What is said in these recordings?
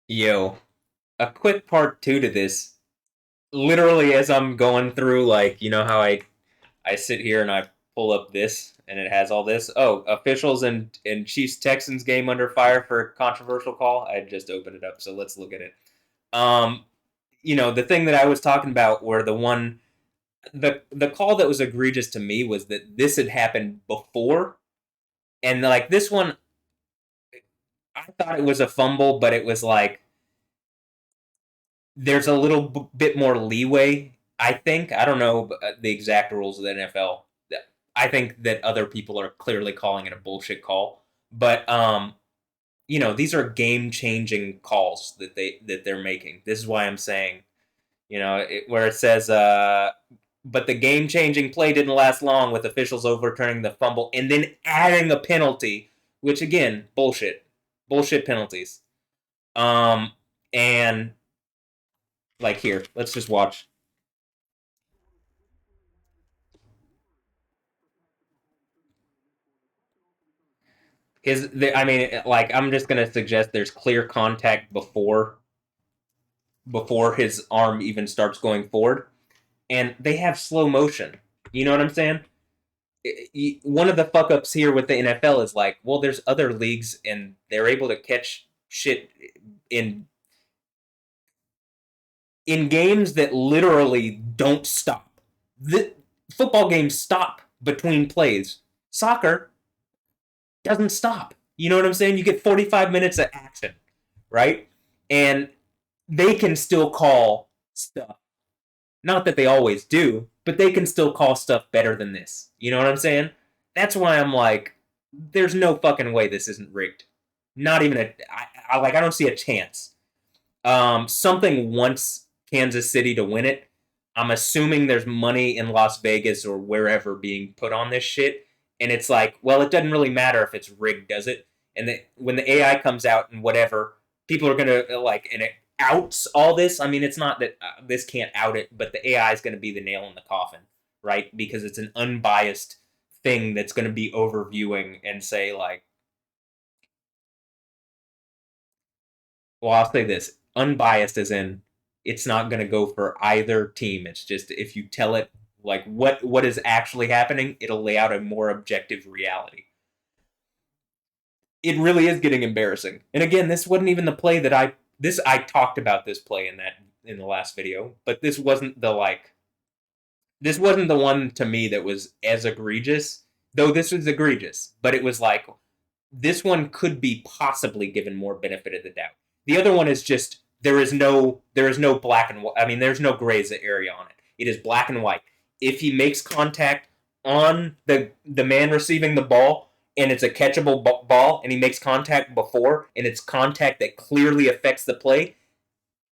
Yo, a quick part two to this. Literally, as I'm going through, like, you know how I sit here and I pull up this and it has all this. Oh, officials and Chiefs Texans game under fire for a controversial call. I just opened it up, so let's look at it. Um, the thing that I was talking about, where the call that was egregious to me was that this had happened before, and like this one, I thought it was a fumble, but it was like there's a little bit more leeway. I think I don't know the exact rules of the NFL. I think that other people are clearly calling it a bullshit call, but these are game changing calls that they're making. This is why I'm saying, where it says, but the game changing play didn't last long with officials overturning the fumble and then adding a penalty, which again, bullshit penalties. And like here, let's just watch. I mean, like, I'm just gonna suggest there's clear contact before his arm even starts going forward, and they have slow motion. You know what I'm saying? One of the fuck ups here with the NFL is like, well, there's other leagues and they're able to catch shit in in games that literally don't stop. The football games stop between plays. Soccer doesn't stop. You know what I'm saying? You get 45 minutes of action, right? And they can still call stuff. Not that they always do, but they can still call stuff better than this. You know what I'm saying? That's why I'm like, there's no fucking way this isn't rigged. Not even I don't see a chance. Something wants Kansas City to win it. I'm assuming there's money in Las Vegas or wherever being put on this shit, and it's like, well, it doesn't really matter if it's rigged, does it? And when the AI comes out and whatever, people are gonna like, and it outs all this. I mean, it's not that this can't out it, but the AI is gonna be the nail in the coffin, right? Because it's an unbiased thing that's gonna be overviewing and say like, well, I'll say this: unbiased as in it's not going to go for either team. It's just if you tell it like what is actually happening, it'll lay out a more objective reality. It really is getting embarrassing. And again, this wasn't even the play that I talked about this play in the last video, but this wasn't the one to me that was as egregious. Though this was egregious, but it was like this one could be possibly given more benefit of the doubt. The other one is just there is no black and white. I mean, there's no gray area on it. It is black and white. If he makes contact on the man receiving the ball and it's a catchable ball and he makes contact before and it's contact that clearly affects the play,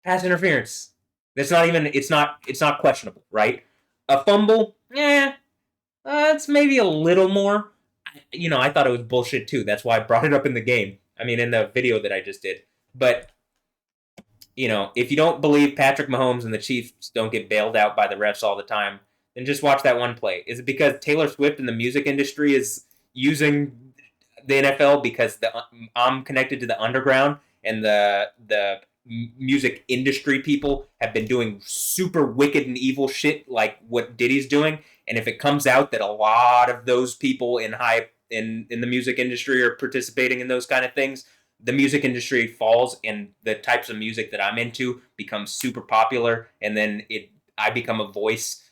pass interference. That's not even it's not questionable, right? A fumble, it's maybe a little more. I thought it was bullshit too. That's why I brought it up in the game. I mean, in the video that I just did. But if you don't believe Patrick Mahomes and the Chiefs don't get bailed out by the refs all the time, then just watch that one play. Is it because Taylor Swift and the music industry is using the NFL because I'm connected to the underground and the music industry people have been doing super wicked and evil shit like what Diddy's doing, and if it comes out that a lot of those people in the music industry are participating in those kind of things, the music industry falls and the types of music that I'm into become super popular, and then I become a voice.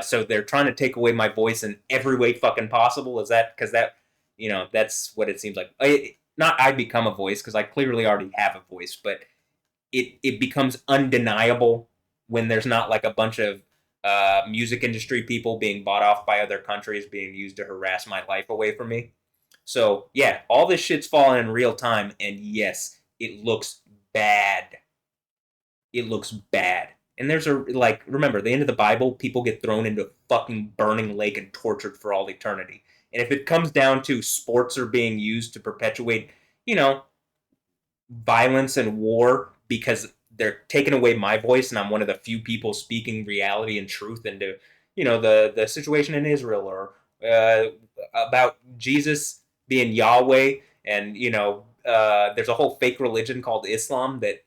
So they're trying to take away my voice in every way fucking possible. Is that because that's what it seems like? Not I become a voice because I clearly already have a voice, but it becomes undeniable when there's not like a bunch of music industry people being bought off by other countries being used to harass my life away from me. So yeah, all this shit's falling in real time, and yes, it looks bad. It looks bad. And there's a like remember the end of the Bible, people get thrown into a fucking burning lake and tortured for all eternity. And if it comes down to sports are being used to perpetuate, you know, violence and war because they're taking away my voice and I'm one of the few people speaking reality and truth into, the situation in Israel or about Jesus being Yahweh and there's a whole fake religion called Islam that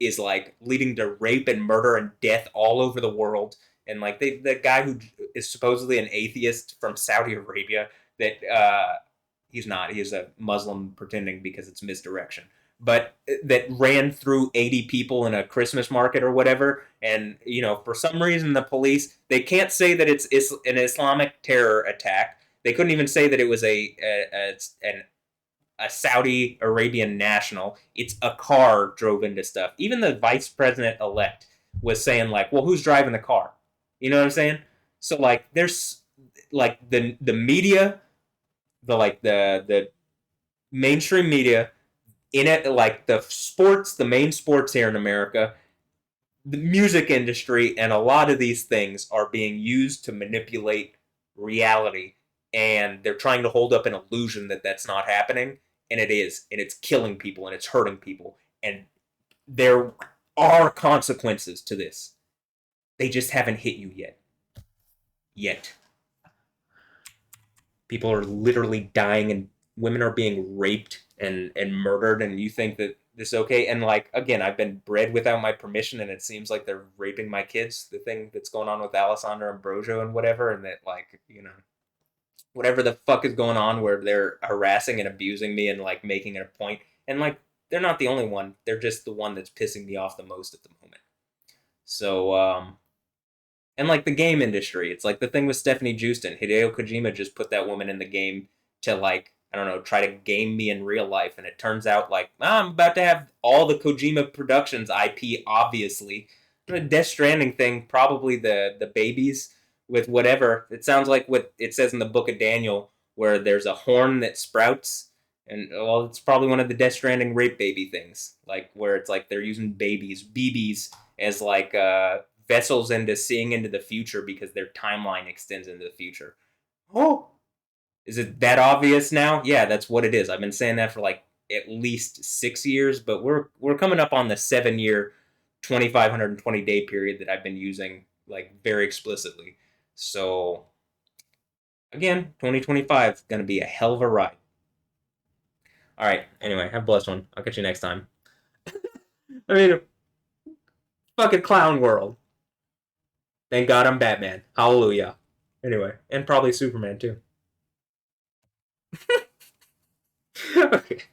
is like leading to rape and murder and death all over the world. And like the guy who is supposedly an atheist from Saudi Arabia, that he's not. He's a Muslim pretending because it's misdirection. But that ran through 80 people in a Christmas market or whatever. And, for some reason, the police, they can't say that it's an Islamic terror attack. They couldn't even say that it was a Saudi Arabian national. It's a car drove into stuff. Even the vice president elect was saying, like, well, who's driving the car? You know what I'm saying? So, like, there's like the media, the mainstream media in it, like the main sports here in America, the music industry, and a lot of these things are being used to manipulate reality, and they're trying to hold up an illusion that that's not happening, and it is, and it's killing people, and it's hurting people, and there are consequences to this. They just haven't hit you yet. People are literally dying, and women are being raped and murdered, and you think that this is okay? And like, again, I've been bred without my permission, and it seems like they're raping my kids. The thing that's going on with Alessandra Ambrosio and whatever, and that, like, whatever the fuck is going on, where they're harassing and abusing me and like making it a point, and like, they're not the only one. They're just the one that's pissing me off the most at the moment. So and like the game industry, it's like the thing with Stephanie Justin. Hideo Kojima just put that woman in the game to, like, I don't know, try to game me in real life, and it turns out like, I'm about to have all the Kojima Productions IP, obviously. The Death Stranding thing, probably the babies with whatever. It sounds like what it says in the Book of Daniel, where there's a horn that sprouts, and well, it's probably one of the Death Stranding rape baby things, like where it's like they're using BBs as like vessels into seeing into the future because their timeline extends into the future. Oh, is it that obvious now? Yeah, that's what it is. I've been saying that for like at least 6 years, but we're coming up on the 7 year, 2,520 day period that I've been using like very explicitly. So again, 2025 is gonna be a hell of a ride. All right. Anyway, have a blessed one. I'll catch you next time. I mean, fucking clown world. Thank God I'm Batman. Hallelujah. Anyway, and probably Superman too. Okay.